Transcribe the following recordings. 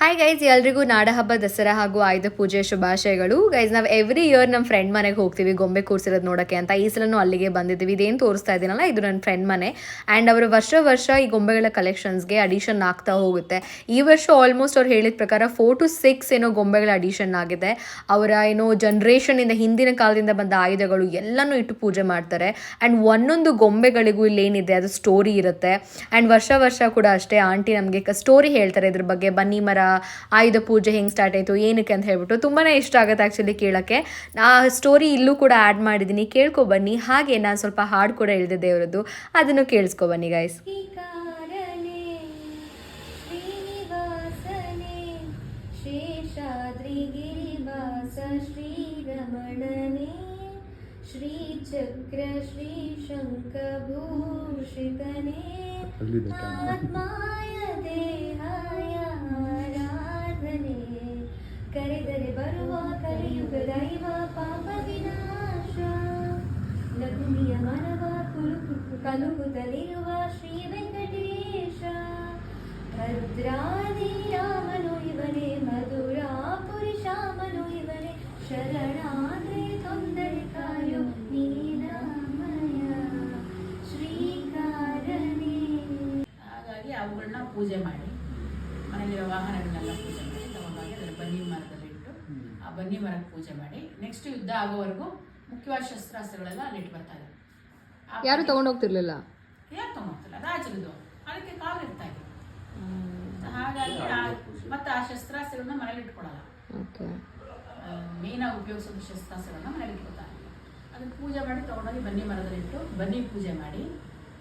Hi guys, ಎಲ್ರಿಗೂ ನಾಡಹಬ್ಬ, ದಸರಾ ಹಾಗೂ ಆಯುಧ ಪೂಜೆ ಶುಭಾಶಯಗಳು. ಗೈಸ್, ನಾವು ಎವ್ರಿ ಇಯರ್ ನಮ್ಮ ಫ್ರೆಂಡ್ ಮನೆಗೆ ಹೋಗ್ತೀವಿ ಗೊಂಬೆ ಕೂರಿಸಿರೋದು ನೋಡೋಕ್ಕೆ ಅಂತ. ಈ ಸಲನೂ ಅಲ್ಲಿಗೆ ಬಂದಿದ್ದೀವಿ. ಇದೇನು ತೋರಿಸ್ತಾ ಇದ್ದೀನಲ್ಲ, ಇದು ನನ್ನ ಫ್ರೆಂಡ್ ಮನೆ. ಆ್ಯಂಡ್ ಅವರು ವರ್ಷ ಈ ಗೊಂಬೆಗಳ ಕಲೆಕ್ಷನ್ಸ್ಗೆ ಅಡಿಷನ್ ಆಗ್ತಾ ಹೋಗುತ್ತೆ. ಈ ವರ್ಷ ಆಲ್ಮೋಸ್ಟ್ ಅವ್ರು ಹೇಳಿದ ಪ್ರಕಾರ 4 to 6 ಏನೋ ಗೊಂಬೆಗಳ ಅಡಿಷನ್ ಆಗಿದೆ. ಅವರ ಏನೋ ಜನ್ರೇಷನಿಂದ ಹಿಂದಿನ ಕಾಲದಿಂದ ಬಂದ ಆಯುಧಗಳು ಎಲ್ಲನೂ ಇಟ್ಟು ಪೂಜೆ ಮಾಡ್ತಾರೆ. ಆ್ಯಂಡ್ ಒಂದೊಂದು ಗೊಂಬೆಗಳಿಗೂ ಇಲ್ಲೇನಿದೆ ಅದು ಸ್ಟೋರಿ ಇರುತ್ತೆ. ಆ್ಯಂಡ್ ವರ್ಷ ಕೂಡ ಅಷ್ಟೇ ಆಂಟಿ ನಮಗೆ ಸ್ಟೋರಿ ಹೇಳ್ತಾರೆ ಇದ್ರ ಬಗ್ಗೆ. ಬನ್ನಿ ಮರ, ಆಯುಧ ಪೂಜೆ ಹೆಂಗೆ ಸ್ಟಾರ್ಟ್ ಆಯಿತು, ಏನಕ್ಕೆ ಅಂತ ಹೇಳ್ಬಿಟ್ಟು ತುಂಬಾ ಇಷ್ಟ ಆಗುತ್ತೆ ಆ್ಯಕ್ಚುಲಿ ಕೇಳೋಕ್ಕೆ. ಆ ಸ್ಟೋರಿ ಇಲ್ಲೂ ಕೂಡ ಆ್ಯಡ್ ಮಾಡಿದ್ದೀನಿ, ಕೇಳ್ಕೊಬನ್ನಿ. ಹಾಗೆ ನಾನು ಸ್ವಲ್ಪ ಹಾಡು ಕೂಡ ಹೇಳಿದೆ ಅವರದ್ದು, ಅದನ್ನು ಕೇಳಿಸ್ಕೊಬನ್ನಿ ಗೈಸ್. ಶ್ರೀಚಕ್ರ ಶ್ರೀ ಶಂಖಭೂಷಿತನೇ ಆತ್ಮಾಯ ದೇಹಾಯ ಆರಾಧನೆ ಕರೆದರೆ ಬರುವ ಕಲಿಯುಗ ದೈವ ಪಾಪ ವಿನಾಶ ಲಘುಮಿಯ ಮನವ ಕಲುಕುತ್ತಲಿರುವ ಶ್ರೀ ವೆಂಕಟೇಶ ಭದ್ರಾದಿ ರಾಮನು ಇವನೇ ಮಧುರಾಪುರಿ ಶ್ಯಾಮನು ಇವನೇ ಶರಣಾದ್ರೆ ತೊಂದರೆ ಕಾಯೋ ನೀರಾಮಯ ಶ್ರೀಕಾರನೇ. ಹಾಗಾಗಿ ಅವುಗಳನ್ನ ಪೂಜೆ ಮಾಡಿ ಮನೆಯಲ್ಲಿರೋ ವಾಹನಗಳನ್ನೆಲ್ಲ ಪೂಜೆ ಮಾಡಿ ತಗೊಂಡೋಗಿ ಅದರ ಬನ್ನಿ ಮರದಲ್ಲಿಟ್ಟು ಆ ಬನ್ನಿ ಮರಕ್ಕೆ ಪೂಜೆ ಮಾಡಿ ನೆಕ್ಸ್ಟ್ ಯುದ್ಧ ಆಗೋವರೆಗೂ ಮುಖ್ಯವಾದ ಶಸ್ತ್ರಾಸ್ತ್ರಗಳೆಲ್ಲ ಅಲ್ಲಿಟ್ಟು ಬರ್ತಾರೆ. ಯಾರು ತಗೊಂಡೋಗ್ತಿರ್ಲಿಲ್ಲ, ಯಾರು ತಗೊಂಡೋಗ್ತಿಲ್ಲ, ರಾಜರದು ಅದಕ್ಕೆ ಕಾಲು ಇರ್ತಾ ಇದೆ. ಹಾಗಾಗಿ ಮತ್ತೆ ಆ ಶಸ್ತ್ರಾಸ್ತ್ರಗಳನ್ನ ಮನೇಲಿ ಇಟ್ಕೊಳಲ್ಲ. ಮೇನಾಗಿ ಉಪಯೋಗಿಸೋದು ಶಸ್ತ್ರಾಸ್ತ್ರಗಳನ್ನ ಮನೇಲಿ ಇಟ್ಕೊತಾರೆ. ಅದನ್ನ ಪೂಜೆ ಮಾಡಿ ತಗೊಂಡೋಗಿ ಬನ್ನಿ ಮರದಲ್ಲಿಟ್ಟು ಬನ್ನಿ ಪೂಜೆ ಮಾಡಿ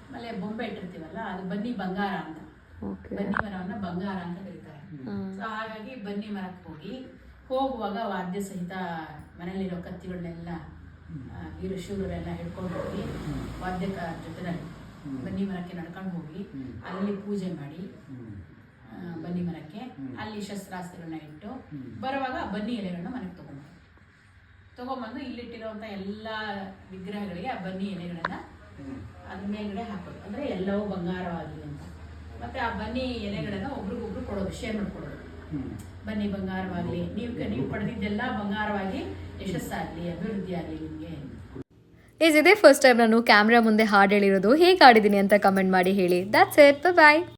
ಆಮೇಲೆ ಬೊಂಬೆ ಇಟ್ಟಿರ್ತೀವಲ್ಲ, ಅದು ಬನ್ನಿ ಬಂಗಾರ ಅಂತ, ಬನ್ನಿ ಮರವನ್ನ ಬಂಗಾರ ಅಂತ ಕರೀತಾರೆ. ಸೊ ಹಾಗಾಗಿ ಬನ್ನಿ ಮರಕ್ಕೆ ಹೋಗುವಾಗ ವಾದ್ಯ ಸಹಿತ ಮನೆಯಲ್ಲಿರೋ ಕತ್ತಿಗಳನ್ನೆಲ್ಲ ವೀರಶೂರರೆಲ್ಲ ಹಿಡ್ಕೊಂಡು ಹೋಗಿ ವಾದ್ಯಕ ಜೊತೆನಲ್ಲಿ ಬನ್ನಿ ಮರಕ್ಕೆ ನಡ್ಕೊಂಡು ಹೋಗಿ ಅಲ್ಲಿ ಪೂಜೆ ಮಾಡಿ ಬನ್ನಿ ಮರಕ್ಕೆ ಅಲ್ಲಿ ಶಸ್ತ್ರಾಸ್ತ್ರಗಳನ್ನ ಇಟ್ಟು ಬರುವಾಗ ಬನ್ನಿ ಎಲೆಗಳನ್ನ ಮನೆಗೆ ತಗೊಂಬಂದು ಇಲ್ಲಿಟ್ಟಿರುವಂಥ ಎಲ್ಲ ವಿಗ್ರಹಗಳಿಗೆ ಆ ಬನ್ನಿ ಎಲೆಗಳನ್ನ ಅದ್ರ ಮೇಲ್ಗಡೆ ಹಾಕೋದು. ಅಂದರೆ ಎಲ್ಲವೂ ಬಂಗಾರವಾಗಿದೆ ಅಂತ. ಮತ್ತೆ ಆ ಬನ್ನಿ ಎಲೆಗಳನ್ನ ಒಬ್ರಿಗೊಬ್ರು ಕೊಡೋದು, ಶೇರ್ ಮಾಡ್ಕೊಡೋದು. ಬನ್ನಿ ಬಂಗಾರವಾಗಲಿ, ನೀವು ಪಡೆದಿದ್ದೆಲ್ಲ ಬಂಗಾರವಾಗಿ ಯಶಸ್ಸಾಗಲಿ, ಅಭಿವೃದ್ಧಿ ಆಗಲಿ ನಿಮಗೆ. ಇದೇ ಫಸ್ಟ್ ಟೈಮ್ ನಾನು ಕ್ಯಾಮ್ರಾ ಮುಂದೆ ಹಾಡು ಹೇಳಿರೋದು. ಹೇಗೆ ಹಾಡಿದ್ದೀನಿ ಅಂತ ಕಮೆಂಟ್ ಮಾಡಿ ಹೇಳಿ. That's it, bye.